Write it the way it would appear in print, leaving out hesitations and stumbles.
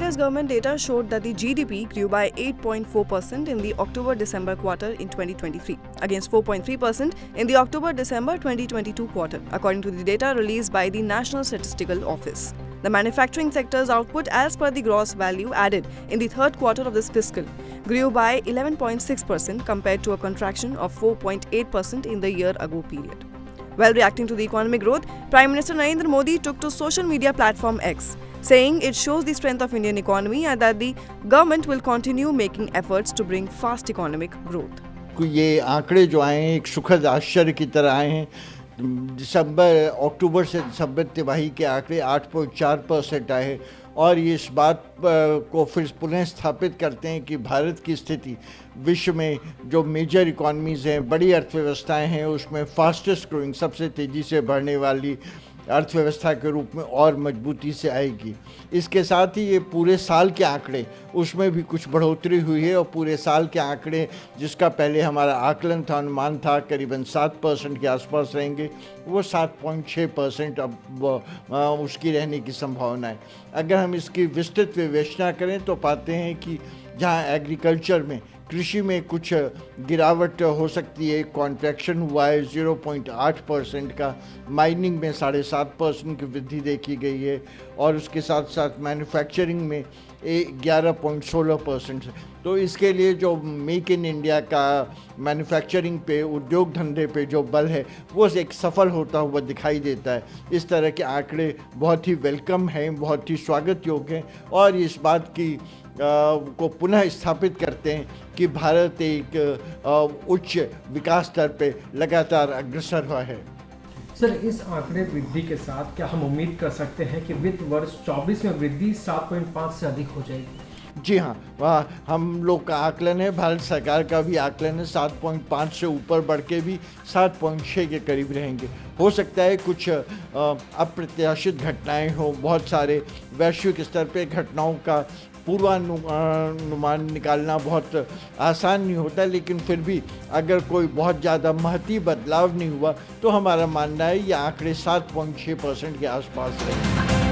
India's government data showed that the GDP grew by 8.4% in the October-December quarter in 2023, against 4.3% in the October-December 2022 quarter, according to the data released by the National Statistical Office. The manufacturing sector's output, as per the gross value added in the third quarter of this fiscal, grew by 11.6% compared to a contraction of 4.8% in the year-ago period. While reacting to the economic growth, Prime Minister Narendra Modi took to social media platform X, saying it shows the strength of Indian economy and that the government will continue making efforts to bring fast economic growth. ये आंकड़े जो आए हैं एक सुखद आश्चर्य की तरह आए हैं। अक्टूबर से दिसंबर तिमाही के आंकड़े 8.4% आए और ये इस बात को फिर पुनः स्थापित करते हैं कि भारत की स्थिति विश्व में जो मेजर इकॉनमीज़ हैं, बड़ी अर्थव्यवस्थाएं हैं, उसमें फास्टेस्ट ग्रोइंग, सबसे तेज़ी से बढ़ने वाली अर्थव्यवस्था के रूप में और मजबूती से आएगी। इसके साथ ही ये पूरे साल के आंकड़े, उसमें भी कुछ बढ़ोतरी हुई है और पूरे साल के आंकड़े जिसका पहले हमारा आकलन था, अनुमान था करीबन 7% के आसपास रहेंगे, वो 7.6% अब उसकी रहने की संभावना है। अगर हम इसकी विस्तृत विवेचना करें तो पाते हैं कि जहाँ एग्रीकल्चर में, कृषि में कुछ गिरावट हो सकती है, कॉन्ट्रैक्शन हुआ है 0.8% का, माइनिंग में 7.5% की वृद्धि देखी गई है और उसके साथ साथ मैन्युफैक्चरिंग में 11.16%। तो इसके लिए जो मेक इन इंडिया का मैन्युफैक्चरिंग पे, उद्योग धंधे पे जो बल है वो एक सफल होता हुआ दिखाई देता है। इस तरह के आंकड़े बहुत ही वेलकम हैं, बहुत ही स्वागत योग्य हैं और इस बात की को पुनः स्थापित करते हैं कि भारत एक उच्च विकास दर पे लगातार अग्रसर हुआ है। सर, इस आंकड़े वृद्धि के साथ क्या हम उम्मीद कर सकते हैं कि वित्त वर्ष 24 में वृद्धि 7.5 से अधिक हो जाएगी? जी हाँ, वहाँ हम लोग का आकलन है, भारत सरकार का भी आकलन है 7.5 से ऊपर बढ़ के भी 7.6 के करीब रहेंगे। हो सकता है कुछ अप्रत्याशित घटनाएं हो, बहुत सारे वैश्विक स्तर पे घटनाओं का पूर्वानुमान निकालना बहुत आसान नहीं होता, लेकिन फिर भी अगर कोई बहुत ज़्यादा महती बदलाव नहीं हुआ तो हमारा मानना है ये आंकड़े 7.6% के आसपास रहेंगे।